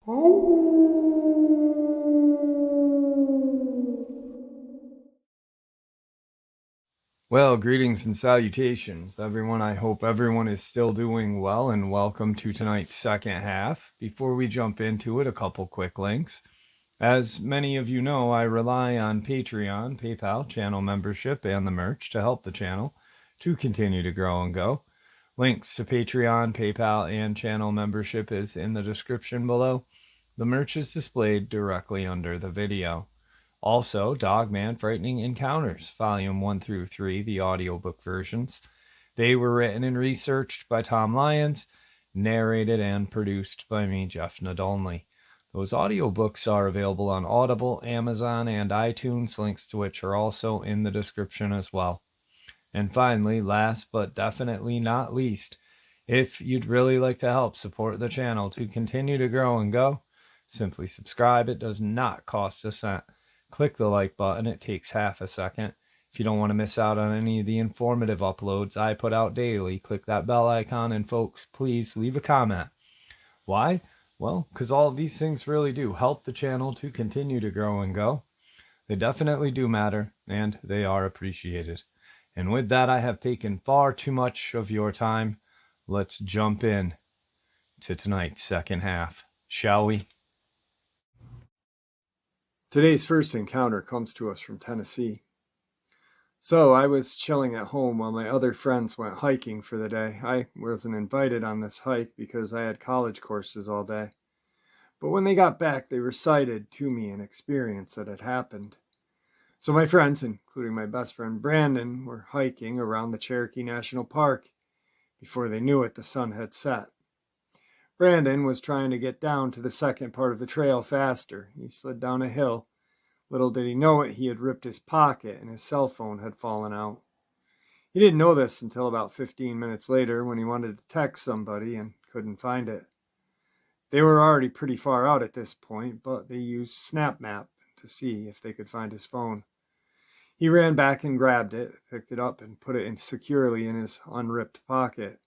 Well, greetings and salutations, everyone. I hope everyone is still doing well, and welcome to tonight's second half. Before we jump into it, a couple quick links. As many of you know, I rely on Patreon, PayPal, channel membership, and the merch to help the channel to continue to grow and go. Links to Patreon, PayPal, and channel membership is in the description below. The merch is displayed directly under the video. Also, Dogman Frightening Encounters, Volume 1 through 3, the audiobook versions. They were written and researched by Tom Lyons, narrated and produced by me, Jeff Nadolny. Those audiobooks are available on Audible, Amazon, and iTunes, links to which are also in the description as well. And finally, last but definitely not least, if you'd really like to help support the channel to continue to grow and go, simply subscribe. It does not cost a cent. Click the like button. It takes half a second. If you don't want to miss out on any of the informative uploads I put out daily, click that bell icon, and folks, please leave a comment. Why? Well, because all of these things really do help the channel to continue to grow and go. They definitely do matter, and they are appreciated. And with that, I have taken far too much of your time. Let's jump in to tonight's second half, shall we? Today's first encounter comes to us from Tennessee. So I was chilling at home while my other friends went hiking for the day. I wasn't invited on this hike because I had college courses all day. But when they got back, they recited to me an experience that had happened. So my friends, including my best friend Brandon, were hiking around the Cherokee National Park. Before they knew it, the sun had set. Brandon was trying to get down to the second part of the trail faster. He slid down a hill. Little did he know it, he had ripped his pocket and his cell phone had fallen out. He didn't know this until about 15 minutes later when he wanted to text somebody and couldn't find it. They were already pretty far out at this point, but they used SnapMap to see if they could find his phone. He ran back and grabbed it, picked it up, and put it securely in his unripped pocket.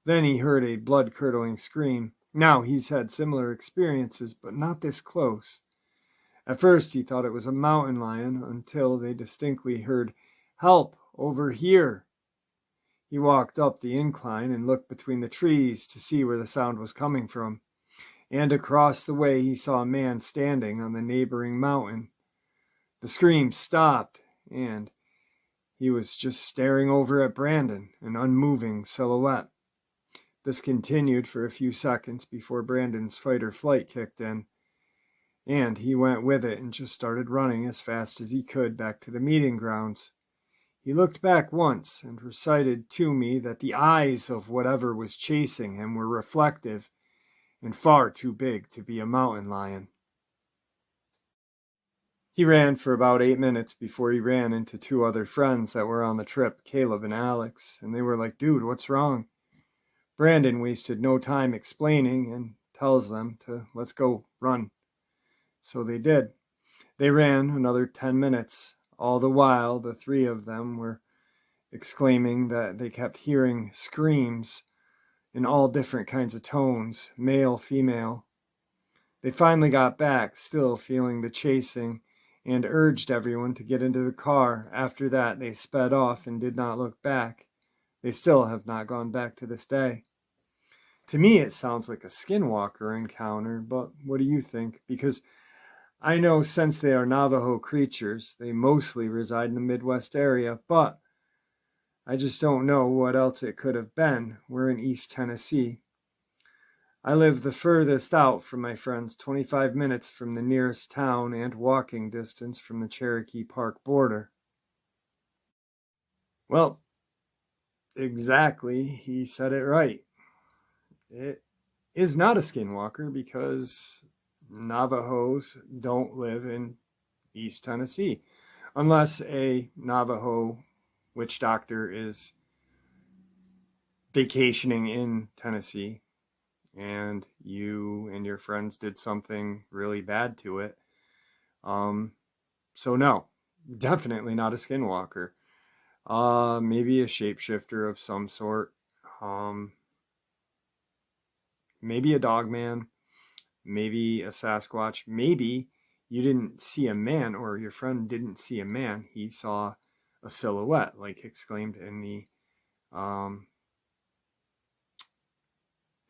Then he heard a blood-curdling scream. Now, he's had similar experiences, but not this close. At first, he thought it was a mountain lion until they distinctly heard, "Help, over here." He walked up the incline and looked between the trees to see where the sound was coming from. And across the way, he saw a man standing on the neighboring mountain. The scream stopped, and he was just staring over at Brandon, an unmoving silhouette. This continued for a few seconds before Brandon's fight or flight kicked in, and he went with it and just started running as fast as he could back to the meeting grounds. He looked back once and recited to me that the eyes of whatever was chasing him were reflective and far too big to be a mountain lion. He ran for about 8 minutes before he ran into two other friends that were on the trip, Caleb and Alex, and they were like, "Dude, what's wrong?" Brandon wasted no time explaining and tells them to let's go run. So they did. They ran another 10 minutes. All the while, the three of them were exclaiming that they kept hearing screams in all different kinds of tones, male, female. They finally got back, still feeling the chasing, and urged everyone to get into the car. After that, they sped off and did not look back. They still have not gone back to this day. To me, it sounds like a skinwalker encounter, but what do you think? Because I know since they are Navajo creatures, they mostly reside in the Midwest area, but I just don't know what else it could have been. We're in East Tennessee. I live the furthest out from my friends, 25 minutes from the nearest town and walking distance from the Cherokee Park border. Well, exactly, he said it right. It is not a skinwalker because Navajos don't live in East Tennessee unless a Navajo witch doctor is vacationing in Tennessee and you and your friends did something really bad to it. So no, definitely not a skinwalker. Maybe a shapeshifter of some sort. Maybe a dogman. maybe a Sasquatch, maybe you didn't see a man, or your friend didn't see a man. He saw a silhouette, like exclaimed in the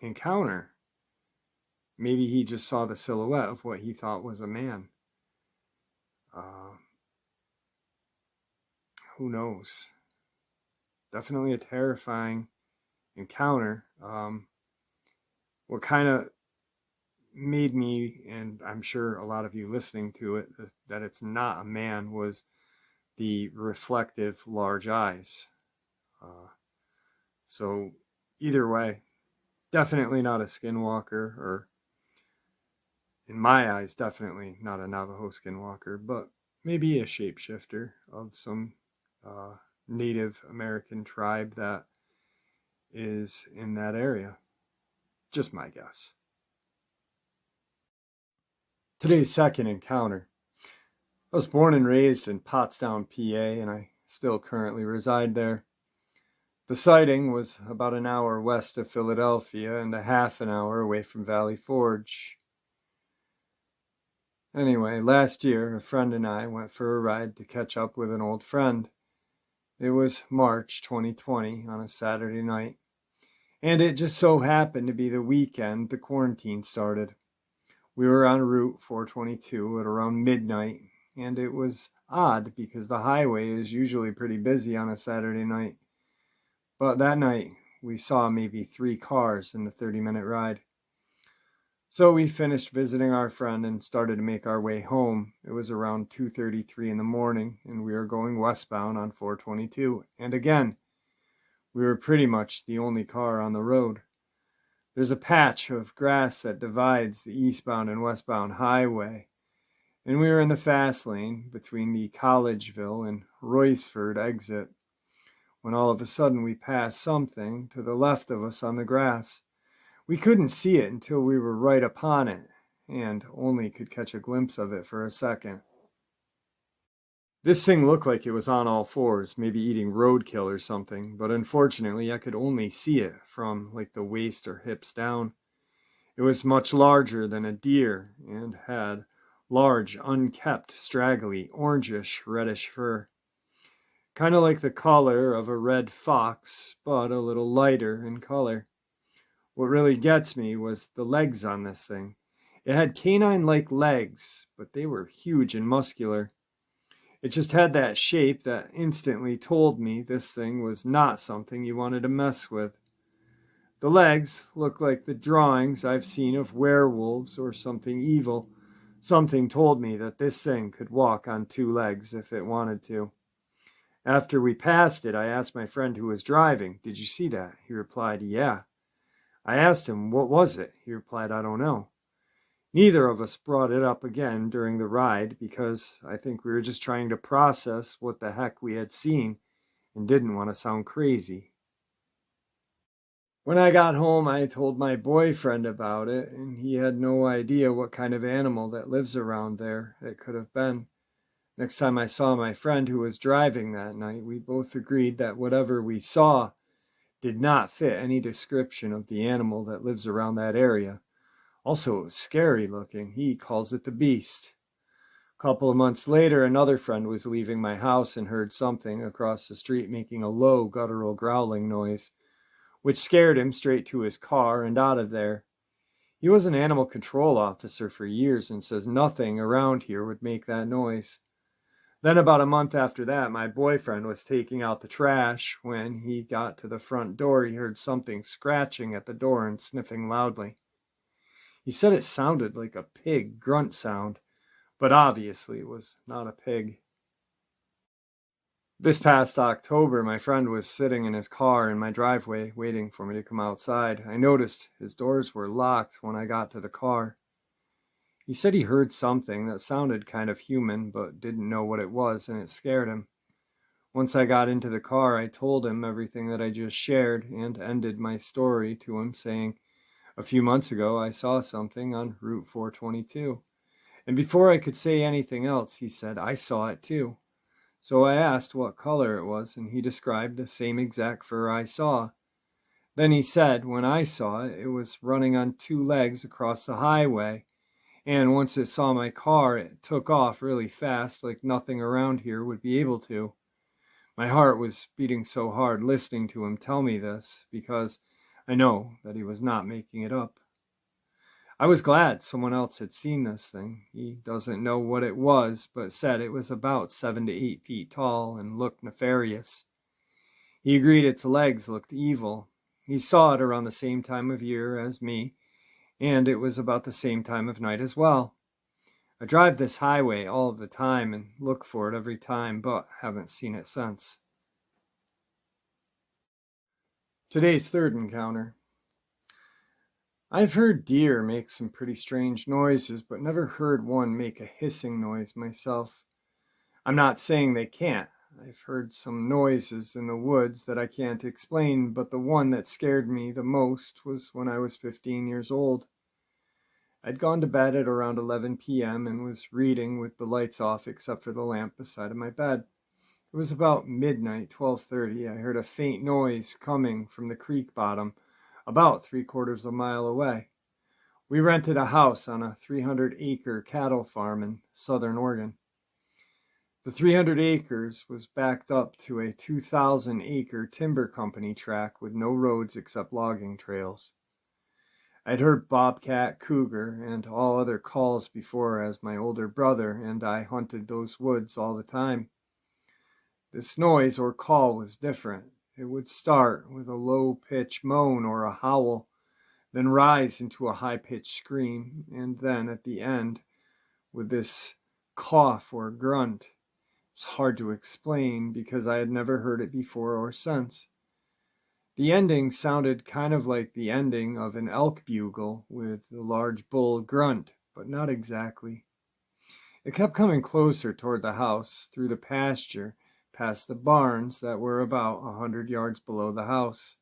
encounter. Maybe he just saw the silhouette of what he thought was a man. Who knows? Definitely a terrifying encounter. What kind of made me, and I'm sure a lot of you listening to it, that it's not a man, was the reflective large eyes. So either way, definitely not a skinwalker, or in my eyes, definitely not a Navajo skinwalker, but maybe a shapeshifter of some Native American tribe that is in that area. Just my guess. Today's second encounter. I was born and raised in Pottstown, PA, and I still currently reside there. The sighting was about an hour west of Philadelphia and a half an hour away from Valley Forge. Anyway, last year, a friend and I went for a ride to catch up with an old friend. It was March 2020 on a Saturday night, and it just so happened to be the weekend the quarantine started. We were on Route 422 at around midnight, and it was odd because the highway is usually pretty busy on a Saturday night. But that night, we saw maybe 3 cars in the 30-minute ride. So we finished visiting our friend and started to make our way home. It was around 2:33 in the morning, and we were going westbound on 422. And again, we were pretty much the only car on the road. There's a patch of grass that divides the eastbound and westbound highway, and we were in the fast lane between the Collegeville and Royceford exit, when all of a sudden we passed something to the left of us on the grass. We couldn't see it until we were right upon it, and only could catch a glimpse of it for a second. This thing looked like it was on all fours, maybe eating roadkill or something, but unfortunately I could only see it from like the waist or hips down. It was much larger than a deer and had large, unkept, straggly, orangish, reddish fur. Kind of like the color of a red fox, but a little lighter in color. What really gets me was the legs on this thing. It had canine-like legs, but they were huge and muscular. It just had that shape that instantly told me this thing was not something you wanted to mess with. The legs looked like the drawings I've seen of werewolves or something evil. Something told me that this thing could walk on 2 legs if it wanted to. After we passed it, I asked my friend who was driving, "Did you see that?" He replied, "Yeah." I asked him, "What was it?" He replied, "I don't know." Neither of us brought it up again during the ride because I think we were just trying to process what the heck we had seen and didn't want to sound crazy. When I got home, I told my boyfriend about it, and he had no idea what kind of animal that lives around there it could have been. Next time I saw my friend who was driving that night, we both agreed that whatever we saw did not fit any description of the animal that lives around that area. Also, it was scary looking. He calls it the beast. A couple of months later, another friend was leaving my house and heard something across the street making a low, guttural growling noise, which scared him straight to his car and out of there. He was an animal control officer for years and says nothing around here would make that noise. Then about a month after that, my boyfriend was taking out the trash. When he got to the front door, he heard something scratching at the door and sniffing loudly. He said it sounded like a pig grunt sound, but obviously it was not a pig. This past October, my friend was sitting in his car in my driveway waiting for me to come outside. I noticed his doors were locked when I got to the car. He said he heard something that sounded kind of human, but didn't know what it was, and it scared him. Once I got into the car, I told him everything that I just shared and ended my story to him, saying, "A few months ago, I saw something on Route 422. And before I could say anything else, he said, "I saw it too." So I asked what color it was, and he described the same exact fur I saw. Then he said, when I saw it, it was running on 2 legs across the highway, And once it saw my car, it took off really fast, like nothing around here would be able to. My heart was beating so hard listening to him tell me this, because I know that he was not making it up. I was glad someone else had seen this thing. He doesn't know what it was, but said it was about 7 to 8 feet tall and looked nefarious. He agreed its legs looked evil. He saw it around the same time of year as me, and it was about the same time of night as well. I drive this highway all of the time and look for it every time, but haven't seen it since. Today's third encounter. I've heard deer make some pretty strange noises, but never heard one make a hissing noise myself. I'm not saying they can't. I've heard some noises in the woods that I can't explain, but the one that scared me the most was when I was 15 years old. I'd gone to bed at around 11 p.m. and was reading with the lights off except for the lamp beside of my bed. It was about midnight, 12:30. I heard a faint noise coming from the creek bottom, about 3/4 of a mile away. We rented a house on a 300-acre cattle farm in southern Oregon. The 300 acres was backed up to a 2,000-acre timber company tract with no roads except logging trails. I'd heard bobcat, cougar, and all other calls before, as my older brother and I hunted those woods all the time. This noise or call was different. It would start with a low-pitched moan or a howl, then rise into a high-pitched scream, and then at the end with this cough or grunt. It's hard to explain because I had never heard it before or since. The ending sounded kind of like the ending of an elk bugle with the large bull grunt, but not exactly. It kept coming closer toward the house, through the pasture, past the barns that were about 100 yards below the house.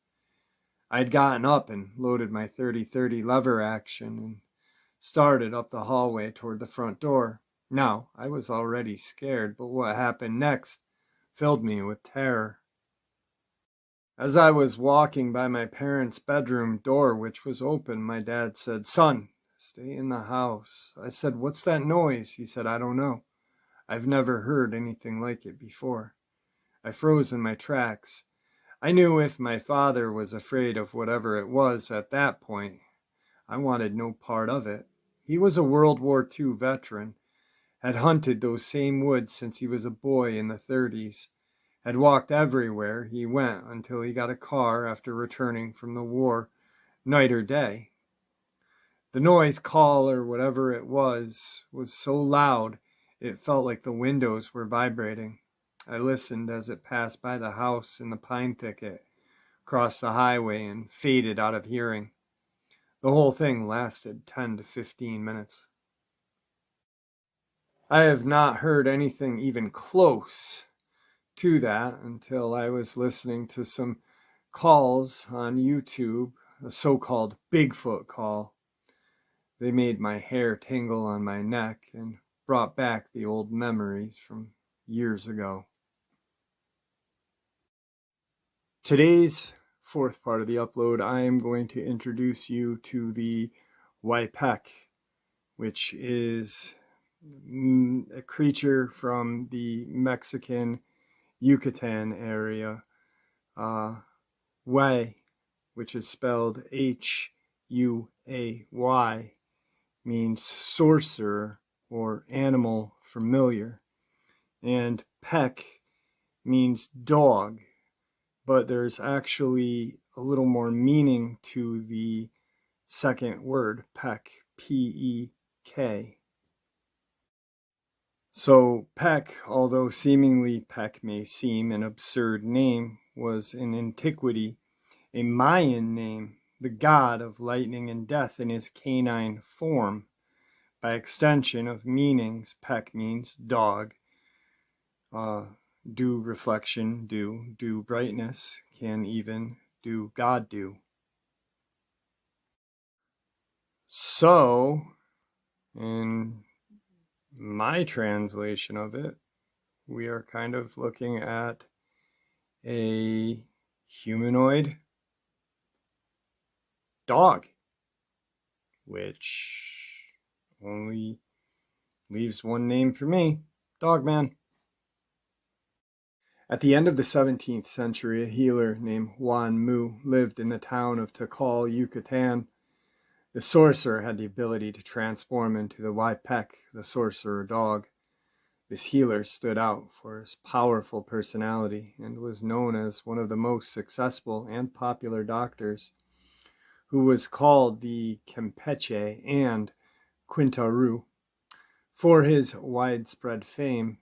I'd gotten up and loaded my 30-30 lever action and started up the hallway toward the front door. Now, I was already scared, but what happened next filled me with terror. As I was walking by my parents' bedroom door, which was open, my dad said, "Son, stay in the house." I said, "What's that noise?" He said, "I don't know. I've never heard anything like it before." I froze in my tracks. I knew if my father was afraid of whatever it was at that point, I wanted no part of it. He was a World War II veteran, had hunted those same woods since he was a boy in the 30s, had walked everywhere he went until he got a car after returning from the war, night or day. The noise, call, or whatever it was so loud it felt like the windows were vibrating. I listened as it passed by the house in the pine thicket, crossed the highway, and faded out of hearing. The whole thing lasted 10 to 15 minutes. I have not heard anything even close to that until I was listening to some calls on YouTube, a so-called Bigfoot call. They made my hair tingle on my neck and brought back the old memories from years ago. Today's fourth part of the upload, I am going to introduce you to the Waipek, which is a creature from the Mexican Yucatan area. Way, which is spelled Huyay, means sorcerer or animal familiar. And Peck means dog, but there's actually a little more meaning to the second word, Peck, P-E-K. So Peck, although seemingly Peck may seem an absurd name, was in antiquity a Mayan name, the god of lightning and death in his canine form. By extension of meanings, Peck means dog. Do reflection, do brightness, can even do God do. So, in my translation of it, we are kind of looking at a humanoid dog, which Only leaves one name for me, Dogman. At the end of the 17th century, a healer named Juan Mu lived in the town of Tikal, Yucatan. The sorcerer had the ability to transform into the Waipek, the sorcerer dog. This healer stood out for his powerful personality and was known as one of the most successful and popular doctors, who was called the Campeche and Quintaru. For his widespread fame,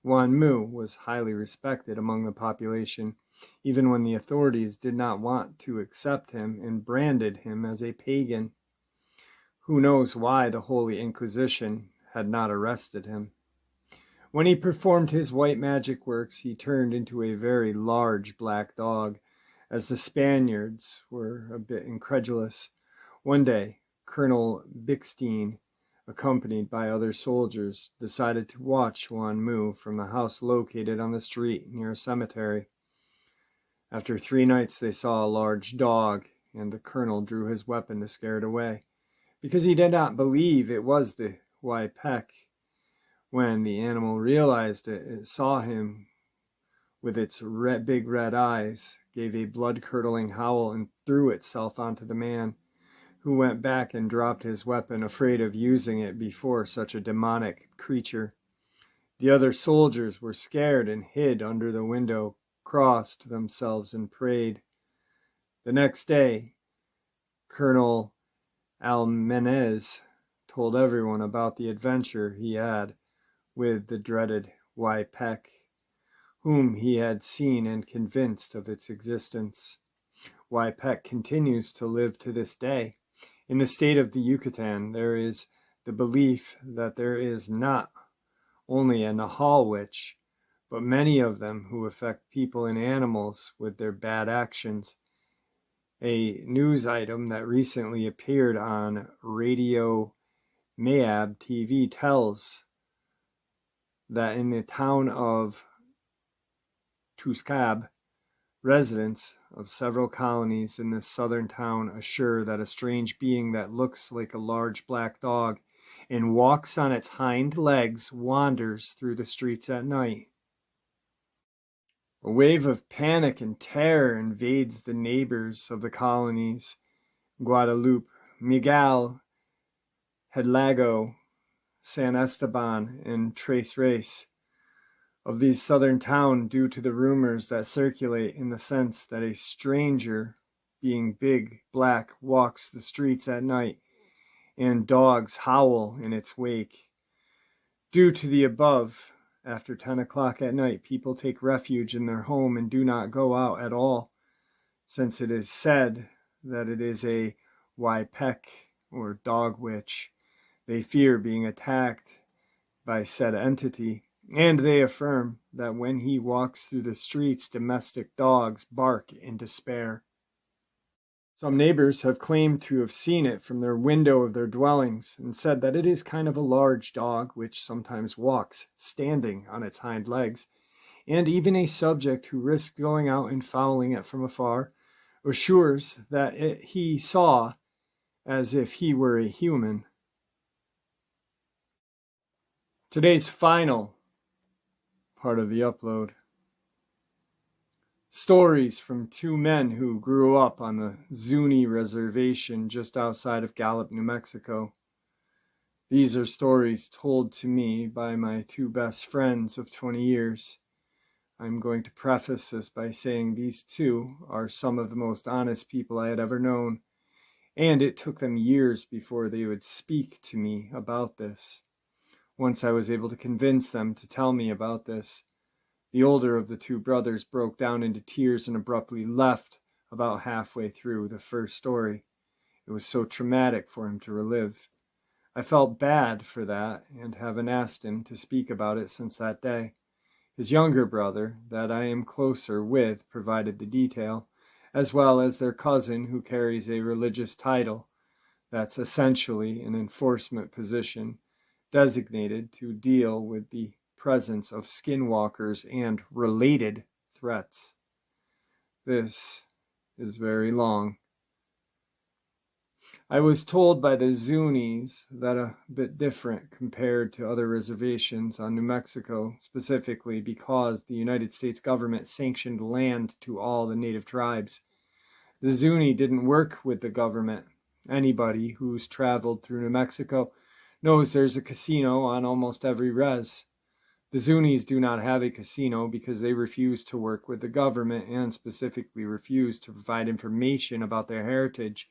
Juan Mu was highly respected among the population, even when the authorities did not want to accept him and branded him as a pagan. Who knows why the Holy Inquisition had not arrested him? When he performed his white magic works, he turned into a very large black dog. As the Spaniards were a bit incredulous, one day, Colonel Bixstein, accompanied by other soldiers, decided to watch Juan Mu from a house located on the street near a cemetery. After 3 nights, they saw a large dog, and the colonel drew his weapon to scare it away, because he did not believe it was the Waipek. When the animal realized it, it saw him with its big red eyes, gave a blood-curdling howl, and threw itself onto the man, who went back and dropped his weapon, afraid of using it before such a demonic creature. The other soldiers were scared and hid under the window, crossed themselves, and prayed. The next day, Colonel Almenez told everyone about the adventure he had with the dreaded Waipek, whom he had seen and convinced of its existence. Waipek continues to live to this day. In the state of the Yucatan, there is the belief that there is not only a Nahal witch, but many of them who affect people and animals with their bad actions. A news item that recently appeared on Radio Mayab TV tells that in the town of Tuskab, residents of several colonies in this southern town assure that a strange being that looks like a large black dog and walks on its hind legs wanders through the streets at night. A wave of panic and terror invades the neighbors of the colonies: Guadalupe, Miguel, Hedlago, San Esteban, and Tres Reyes. Of these southern towns, due to the rumors that circulate in the sense that a stranger, being big, black, walks the streets at night, and dogs howl in its wake. Due to the above, after 10 o'clock at night, people take refuge in their home and do not go out at all, since it is said that it is a Waipek, or dog witch. They fear being attacked by said entity, and they affirm that when he walks through the streets, domestic dogs bark in despair. Some neighbors have claimed to have seen it from their window of their dwellings and said that it is kind of a large dog which sometimes walks standing on its hind legs, and even a subject who risks going out and fouling it from afar assures that he saw as if he were a human. Today's final part of the upload. Stories from 2 men who grew up on the Zuni reservation just outside of Gallup, New Mexico. These are stories told to me by my 2 best friends of 20 years. I'm going to preface this by saying these 2 are some of the most honest people I had ever known, and it took them years before they would speak to me about this. Once I was able to convince them to tell me about this, the older of the 2 brothers broke down into tears and abruptly left about halfway through the first story. It was so traumatic for him to relive. I felt bad for that and haven't asked him to speak about it since that day. His younger brother, that I am closer with, provided the detail, as well as their cousin who carries a religious title that's essentially an enforcement position designated to deal with the presence of skinwalkers and related threats. This is very long. I was told by the Zunis that a bit different compared to other reservations on New Mexico, specifically because the United States government sanctioned land to all the native tribes. The Zuni didn't work with the government. Anybody who's traveled through New Mexico knows there's a casino on almost every res. The Zunis do not have a casino because they refuse to work with the government and specifically refuse to provide information about their heritage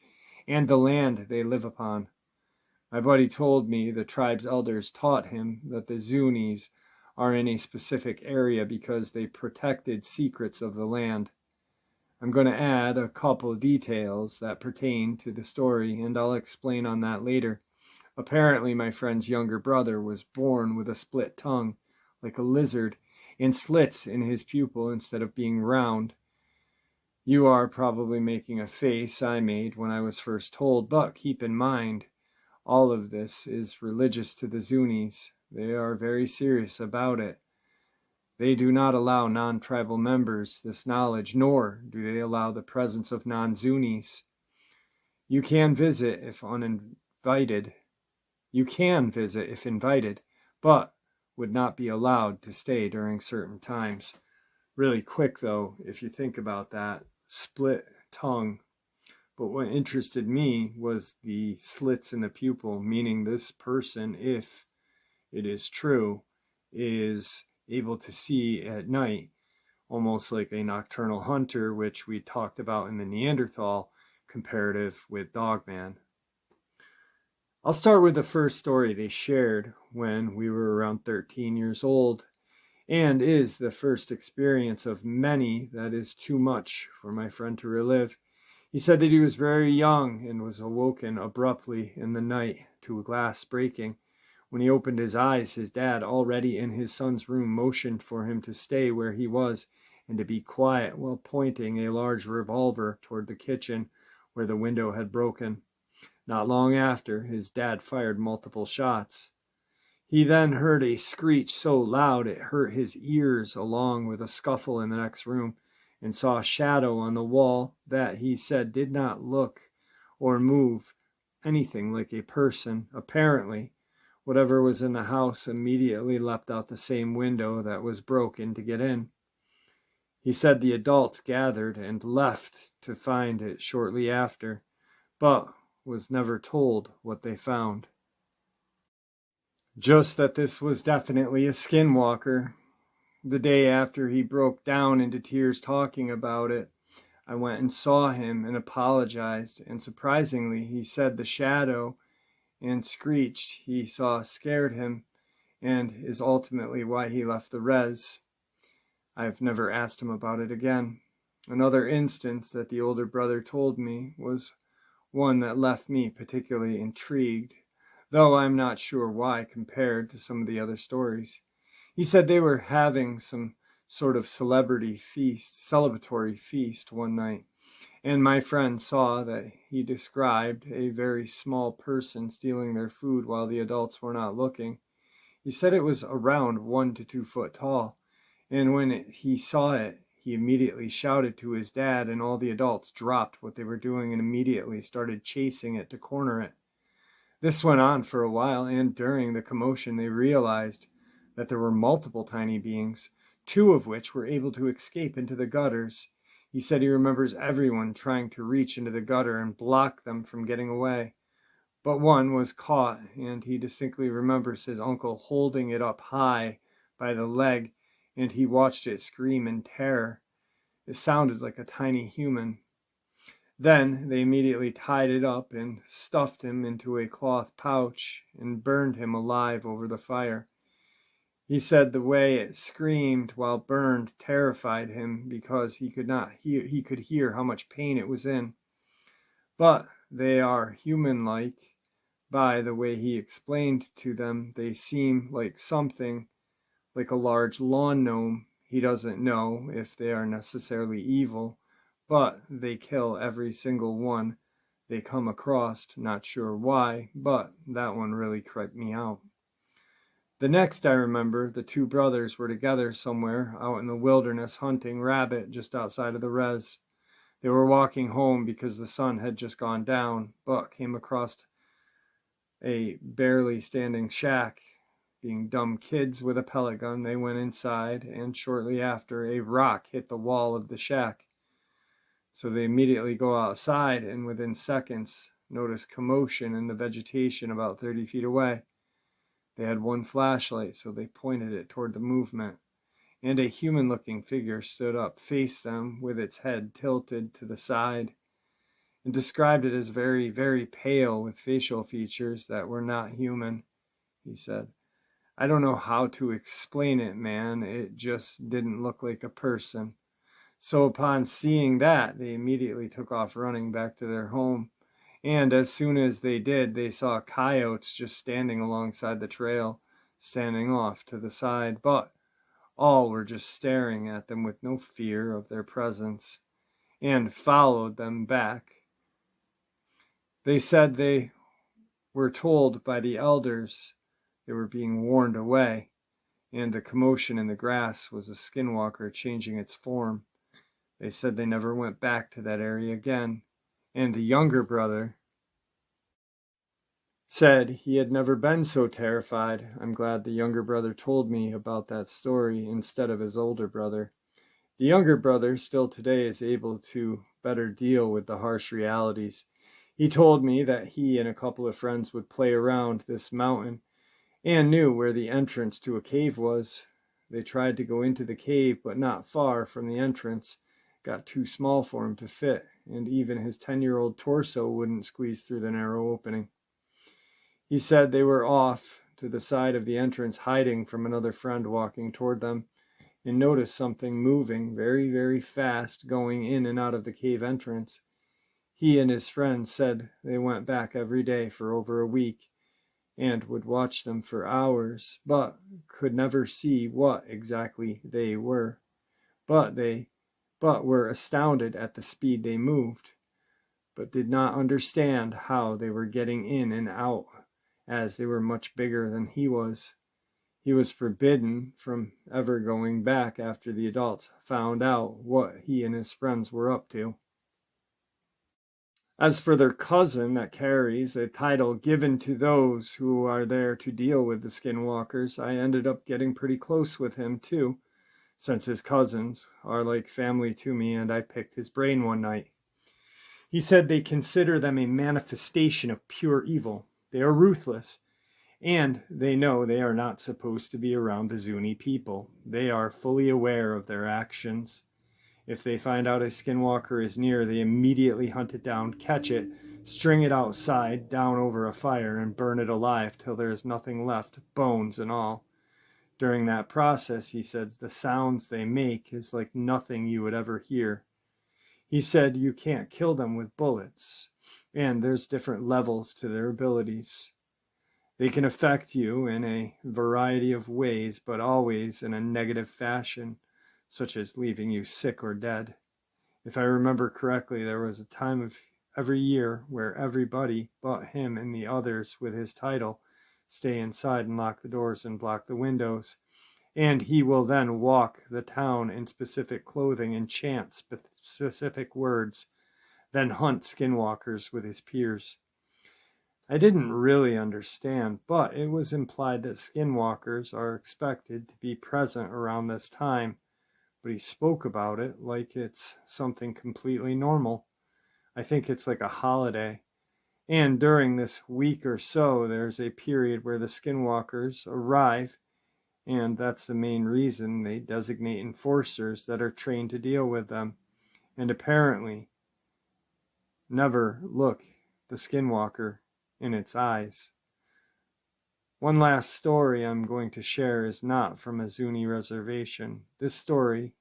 and the land they live upon. My buddy told me the tribe's elders taught him that the Zunis are in a specific area because they protected secrets of the land. I'm going to add a couple details that pertain to the story, and I'll explain on that later. Apparently, my friend's younger brother was born with a split tongue, like a lizard, and slits in his pupil instead of being round. You are probably making a face I made when I was first told, but keep in mind, all of this is religious to the Zunis. They are very serious about it. They do not allow non-tribal members this knowledge, nor do they allow the presence of non-Zunis. You can visit if invited, but would not be allowed to stay during certain times. Really quick though, if you think about that, split tongue. But what interested me was the slits in the pupil, meaning this person, if it is true, is able to see at night, almost like a nocturnal hunter, which we talked about in the Neanderthal comparative with Dogman. I'll start with the first story they shared when we were around 13 years old, and is the first experience of many that is too much for my friend to relive. He said that he was very young and was awoken abruptly in the night to a glass breaking. When he opened his eyes, his dad, already in his son's room, motioned for him to stay where he was and to be quiet while pointing a large revolver toward the kitchen where the window had broken. Not long after, his dad fired multiple shots. He then heard a screech so loud it hurt his ears, along with a scuffle in the next room, and saw a shadow on the wall that, he said, did not look or move anything like a person. Apparently, whatever was in the house immediately leapt out the same window that was broken to get in. He said the adults gathered and left to find it shortly after, but was never told what they found. Just that this was definitely a skinwalker. The day after he broke down into tears talking about it, I went and saw him and apologized, and surprisingly, he said the shadow and screeched he saw scared him and is ultimately why he left the res. I've never asked him about it again. Another instance that the older brother told me was one that left me particularly intrigued, though I'm not sure why compared to some of the other stories. He said they were having some sort of celebratory feast one night, and my friend saw that he described a very small person stealing their food while the adults were not looking. He said it was around 1 to 2 foot tall, and when he saw it, he immediately shouted to his dad, and all the adults dropped what they were doing and immediately started chasing it to corner it. This went on for a while, and during the commotion they realized that there were multiple tiny beings, 2 of which were able to escape into the gutters. He said he remembers everyone trying to reach into the gutter and block them from getting away. But one was caught, and he distinctly remembers his uncle holding it up high by the leg, and he watched it scream in terror. It sounded like a tiny human. Then they immediately tied it up and stuffed him into a cloth pouch and burned him alive over the fire. He said the way it screamed while burned terrified him because he could hear how much pain it was in. But they are human-like. By the way he explained to them, they seem like something like a large lawn gnome. He doesn't know if they are necessarily evil, but they kill every single one they come across. Not sure why, but that one really creeped me out. The next I remember, the 2 brothers were together somewhere out in the wilderness hunting rabbit just outside of the res. They were walking home because the sun had just gone down, but came across a barely standing shack. Being dumb kids with a pellet gun, they went inside, and shortly after, a rock hit the wall of the shack. So they immediately go outside, and within seconds, notice commotion in the vegetation about 30 feet away. They had one flashlight, so they pointed it toward the movement, and a human-looking figure stood up, faced them with its head tilted to the side, and described it as very, very pale with facial features that were not human, he said. I don't know how to explain it, man. It just didn't look like a person. So upon seeing that, they immediately took off running back to their home. And as soon as they did, they saw coyotes just standing alongside the trail, standing off to the side. But all were just staring at them with no fear of their presence, and followed them back. They said they were told by the elders they were being warned away, and the commotion in the grass was a skinwalker changing its form. They said they never went back to that area again, and the younger brother said he had never been so terrified. I'm glad the younger brother told me about that story instead of his older brother. The younger brother still today is able to better deal with the harsh realities. He told me that he and a couple of friends would play around this mountain and knew where the entrance to a cave was. They tried to go into the cave, but not far from the entrance. Got too small for him to fit, and even his 10-year-old torso wouldn't squeeze through the narrow opening. He said they were off to the side of the entrance, hiding from another friend walking toward them, and noticed something moving very, very fast going in and out of the cave entrance. He and his friends said they went back every day for over a week and would watch them for hours, but could never see what exactly they were. But were astounded at the speed they moved, but did not understand how they were getting in and out, as they were much bigger than he was. He was forbidden from ever going back after the adults found out what he and his friends were up to. As for their cousin that carries a title given to those who are there to deal with the skinwalkers, I ended up getting pretty close with him too, since his cousins are like family to me, and I picked his brain one night. He said they consider them a manifestation of pure evil. They are ruthless, and they know they are not supposed to be around the Zuni people. They are fully aware of their actions. If they find out a skinwalker is near, they immediately hunt it down, catch it, string it outside, down over a fire, and burn it alive till there is nothing left, bones and all. During that process, he says, the sounds they make is like nothing you would ever hear. He said you can't kill them with bullets, and there's different levels to their abilities. They can affect you in a variety of ways, but always in a negative fashion, such as leaving you sick or dead. If I remember correctly, there was a time of every year where everybody but him and the others with his title stay inside and lock the doors and block the windows, and he will then walk the town in specific clothing and chant specific words, then hunt skinwalkers with his peers. I didn't really understand, but it was implied that skinwalkers are expected to be present around this time, but he spoke about it like it's something completely normal. I think it's like a holiday. And during this week or so, there's a period where the skinwalkers arrive, and that's the main reason they designate enforcers that are trained to deal with them, and apparently never look the skinwalker in its eyes. One last story I'm going to share is not from a Zuni reservation. This story,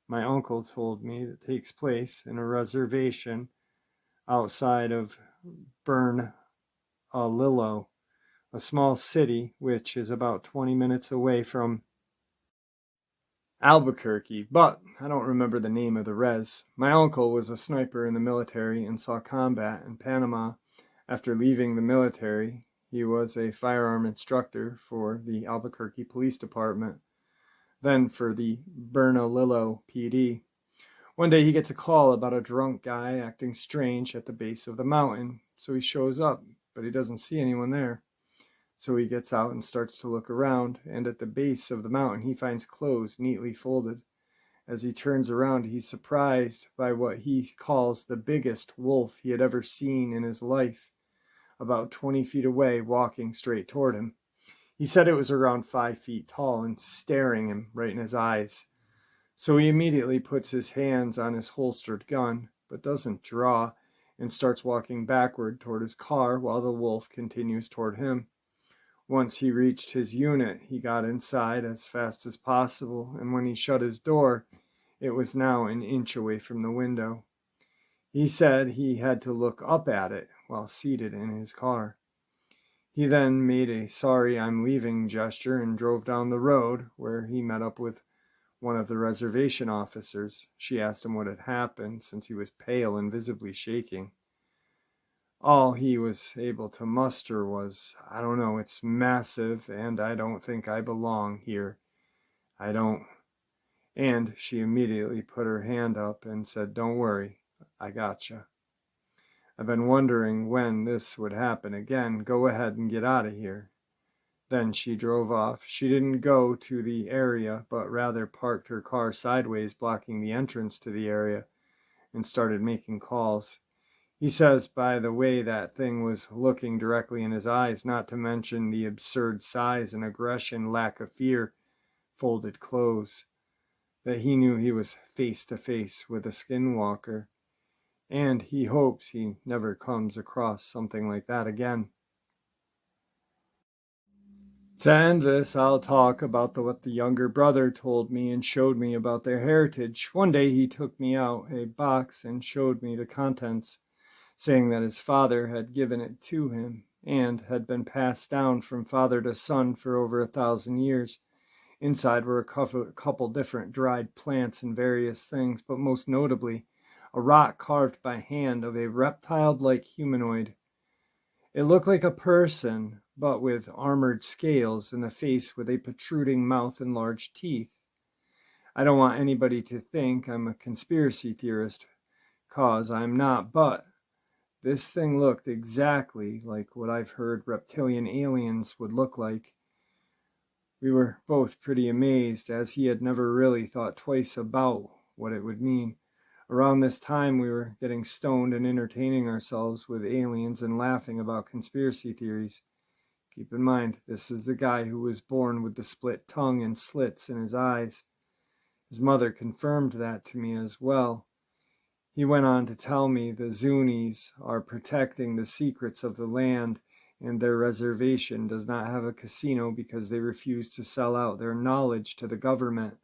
my uncle told me, that takes place in a reservation outside of Bernalillo, a small city which is about 20 minutes away from Albuquerque, but I don't remember the name of the res. My uncle was a sniper in the military and saw combat in Panama. After leaving the military, he was a firearm instructor for the Albuquerque Police Department, then for the Bernalillo PD. One day he gets a call about a drunk guy acting strange at the base of the mountain, so he shows up, but he doesn't see anyone there. So he gets out and starts to look around, and at the base of the mountain he finds clothes neatly folded. As he turns around, he's surprised by what he calls the biggest wolf he had ever seen in his life, about 20 feet away, walking straight toward him. He said it was around 5 feet tall and staring him right in his eyes. So he immediately puts his hands on his holstered gun, but doesn't draw, and starts walking backward toward his car while the wolf continues toward him. Once he reached his unit, he got inside as fast as possible, and when he shut his door, it was now an inch away from the window. He said he had to look up at it while seated in his car. He then made a sorry I'm leaving gesture and drove down the road, where he met up with one of the reservation officers. She asked him what had happened, since he was pale and visibly shaking. All he was able to muster was, "I don't know, it's massive, and I don't think I belong here. I don't." And she immediately put her hand up and said, "Don't worry, I gotcha. I've been wondering when this would happen again. Go ahead and get out of here." Then she drove off. She didn't go to the area, but rather parked her car sideways, blocking the entrance to the area, and started making calls. He says by the way that thing was looking directly in his eyes, not to mention the absurd size and aggression, lack of fear, folded clothes, that he knew he was face to face with a skinwalker, and he hopes he never comes across something like that again. To end this, I'll talk about what the younger brother told me and showed me about their heritage. One day he took me out a box and showed me the contents, saying that his father had given it to him and had been passed down from father to son for over 1,000 years. Inside were a couple different dried plants and various things, but most notably, a rock carved by hand of a reptile-like humanoid. It looked like a person, but with armored scales and a face with a protruding mouth and large teeth. I don't want anybody to think I'm a conspiracy theorist, 'cause I'm not, but this thing looked exactly like what I've heard reptilian aliens would look like. We were both pretty amazed, as he had never really thought twice about what it would mean. Around this time, we were getting stoned and entertaining ourselves with aliens and laughing about conspiracy theories. Keep in mind, this is the guy who was born with the split tongue and slits in his eyes. His mother confirmed that to me as well. He went on to tell me the Zunis are protecting the secrets of the land, and their reservation does not have a casino because they refuse to sell out their knowledge to the government.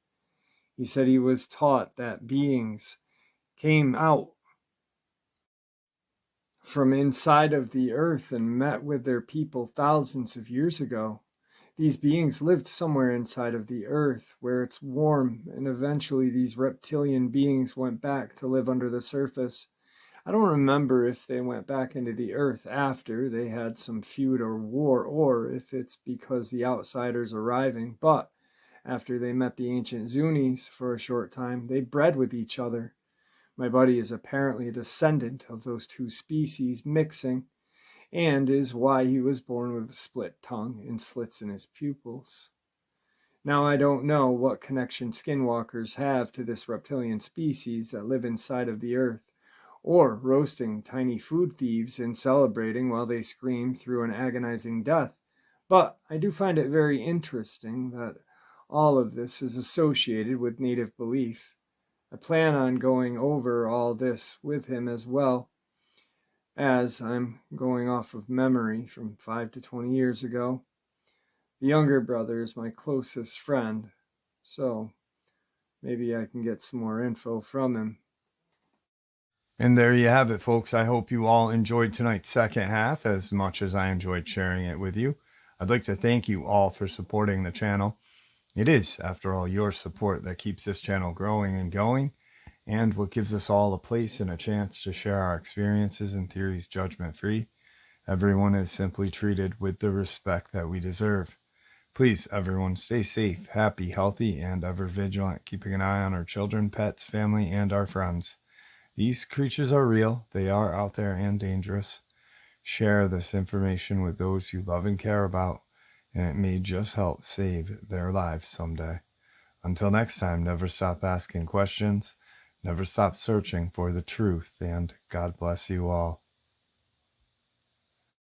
He said he was taught that beings came out from inside of the earth and met with their people thousands of years ago. These beings lived somewhere inside of the earth where it's warm, and eventually these reptilian beings went back to live under the surface. I don't remember if they went back into the earth after they had some feud or war, or if it's because the outsiders arriving, but after they met the ancient Zunis for a short time, they bred with each other. My buddy is apparently a descendant of those two species mixing, and is why he was born with a split tongue and slits in his pupils. Now, I don't know what connection skinwalkers have to this reptilian species that live inside of the earth, or roasting tiny food thieves and celebrating while they scream through an agonizing death, but I do find it very interesting that all of this is associated with native belief. I plan on going over all this with him as well, as I'm going off of memory from 5 to 20 years ago. The younger brother is my closest friend, so maybe I can get some more info from him. And there you have it, folks. I hope you all enjoyed tonight's second half as much as I enjoyed sharing it with you. I'd like to thank you all for supporting the channel. It is, after all, your support that keeps this channel growing and going, and what gives us all a place and a chance to share our experiences and theories judgment-free. Everyone is simply treated with the respect that we deserve. Please, everyone, stay safe, happy, healthy, and ever vigilant, keeping an eye on our children, pets, family, and our friends. These creatures are real. They are out there and dangerous. Share this information with those you love and care about, and it may just help save their lives someday. Until next time, never stop asking questions, never stop searching for the truth, and God bless you all.